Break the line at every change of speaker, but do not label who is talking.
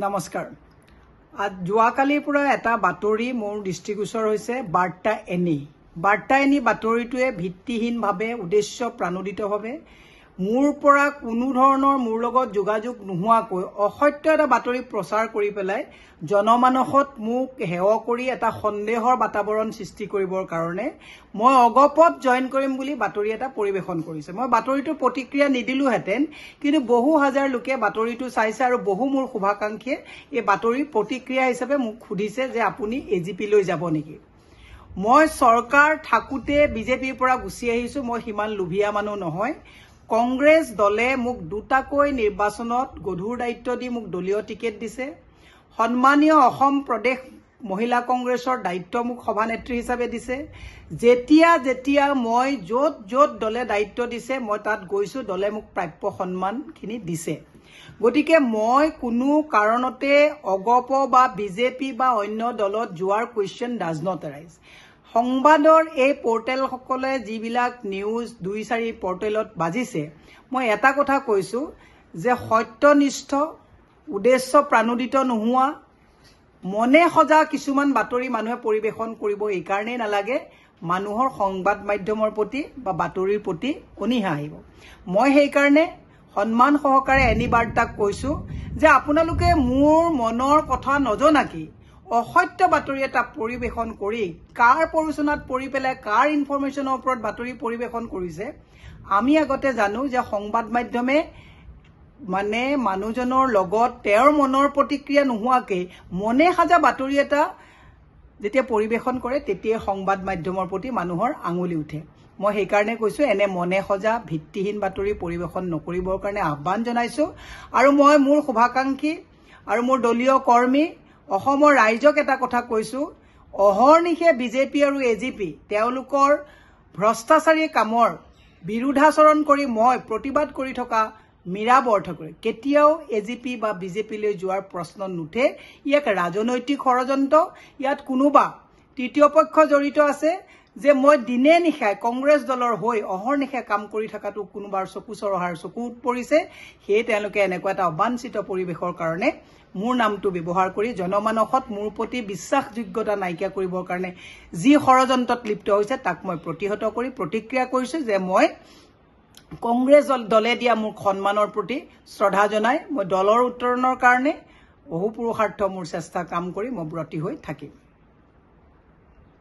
নমস্কাৰ। যোৱাকালিৰ পৰা এটা বাতৰি মোৰ দৃষ্টিগোচৰ হৈছে বাৰ্তা এনি বাতৰিটোৱে ভিত্তিহীনভাৱে উদ্দেশ্য প্ৰণোদিতভাৱে মোৰ পৰা কোনো ধৰণৰ মোৰ লগত যোগাযোগ নোহোৱাকৈ অসত্য এটা বাতৰি প্ৰচাৰ কৰি পেলাই জনমানসত মোক হেয় কৰি এটা সন্দেহৰ বাতাবৰণ সৃষ্টি কৰিবৰ কাৰণে মই অগপত জইন কৰিম বুলি বাতৰি এটা পৰিৱেশন কৰিছে। মই বাতৰিটোৰ প্ৰতিক্ৰিয়া নিদিলোহেঁতেন, কিন্তু বহু হাজাৰ লোকে বাতৰিটো চাইছে আৰু বহু মোৰ শুভাকাংক্ষীয়ে এই বাতৰিৰ প্ৰতিক্ৰিয়া হিচাপে মোক সুধিছে যে আপুনি এজিপি লৈ যাব নেকি। মই চৰকাৰ থাকোঁতে বিজেপিৰ পৰা গুচি আহিছোঁ। মই সিমান লোভীয়া মানুহ নহয়। কংগ্ৰেছ দলে মোক দুটাকৈ নিৰ্বাচনত গধুৰ দায়িত্ব দি মোক দলীয় টিকেট দিছে। সন্মানীয় অসম প্ৰদেশ মহিলা কংগ্ৰেছৰ দায়িত্ব মোক সভানেত্ৰী হিচাপে দিছে। যেতিয়া মই য'ত দলে দায়িত্ব দিছে মই তাত গৈছোঁ, দলে মোক প্ৰাপ্য সন্মানখিনি দিছে। গতিকে মই কোনো কাৰণতে অগপ বা বিজেপি বা অন্য দলত যোৱাৰ কুৱেশ্যন ডাজ নট এৰাইজ। সংবাদৰ এই পৰ্টেলসকলে যিবিলাক নিউজ 2-4 পৰ্টেলত বাজিছে, মই এটা কথা কৈছোঁ যে সত্যনিষ্ঠ উদ্দেশ্য প্ৰণোদিত নোহোৱা মনে সজা কিছুমান বাতৰি মানুহে পৰিৱেশন কৰিব এইকাৰণেই নালাগে মানুহৰ সংবাদ মাধ্যমৰ প্ৰতি বা বাতৰিৰ প্ৰতি অনীহা আহিব। মই সেইকাৰণে সন্মান সহকাৰে এনি বাৰ্তাক কৈছোঁ যে আপোনালোকে মোৰ মনৰ কথা নজনাকি অসত্য বাতৰি এটা পৰিৱেশন কৰি কাৰ প্ৰৰোচনাত পৰি পেলাই কাৰ ইনফৰমেশ্যনৰ ওপৰত বাতৰি পৰিৱেশন কৰিছে। আমি আগতে জানো যে সংবাদ মাধ্যমে মানে মানুহজনৰ লগত তেওঁৰ মনৰ প্ৰতিক্ৰিয়া নোহোৱাকৈ মনে সাজা বাতৰি এটা যেতিয়া পৰিৱেশন কৰে তেতিয়াই সংবাদ মাধ্যমৰ প্ৰতি মানুহৰ আঙুলি উঠে। মই সেইকাৰণে কৈছোঁ এনে মনে সজা ভিত্তিহীন বাতৰি পৰিৱেশন নকৰিবৰ কাৰণে আহ্বান জনাইছোঁ। আৰু মই মোৰ শুভাকাংক্ষী আৰু মোৰ দলীয় কৰ্মী অসমৰ ৰাইজক এটা কথা কৈছোঁ, অহৰ্নিশে বিজেপি আৰু এজিপি তেওঁলোকৰ ভ্ৰষ্টাচাৰী কামৰ বিৰুদ্ধাচৰণ কৰি মই প্ৰতিবাদ কৰি থকা মীৰা বৰঠাকুৰে কেতিয়াও এজিপি বা বিজেপিলৈ যোৱাৰ প্ৰশ্ন নুঠে। ইয়াক ৰাজনৈতিক ষড়যন্ত্ৰ, ইয়াত কোনোবা তৃতীয় পক্ষ জড়িত আছে যে মই দিনে নিশাই কংগ্ৰেছ দলৰ হৈ অহৰ্নিশে কাম কৰি থকাটো কোনোবাৰ চকু চৰহাৰ চকুত পৰিছে। সেয়ে তেওঁলোকে এনেকুৱা এটা অবাঞ্ছিত পৰিৱেশৰ কাৰণে মোৰ নামটো ব্যৱহাৰ কৰি জনমানসত মোৰ প্ৰতি বিশ্বাসযোগ্যতা নাইকিয়া কৰিবৰ কাৰণে যি ষড়যন্ত্ৰত লিপ্ত হৈছে তাক মই প্ৰতিহত কৰি প্ৰতিক্ৰিয়া কৰিছোঁ যে মই কংগ্ৰেছ দলে দিয়া মোৰ সন্মানৰ প্ৰতি শ্ৰদ্ধা জনাই মই দলৰ উত্তৰণৰ কাৰণে বহু পুৰুষাৰ্থ মোৰ চেষ্টা কাম কৰি মই ব্ৰতী হৈ থাকিম।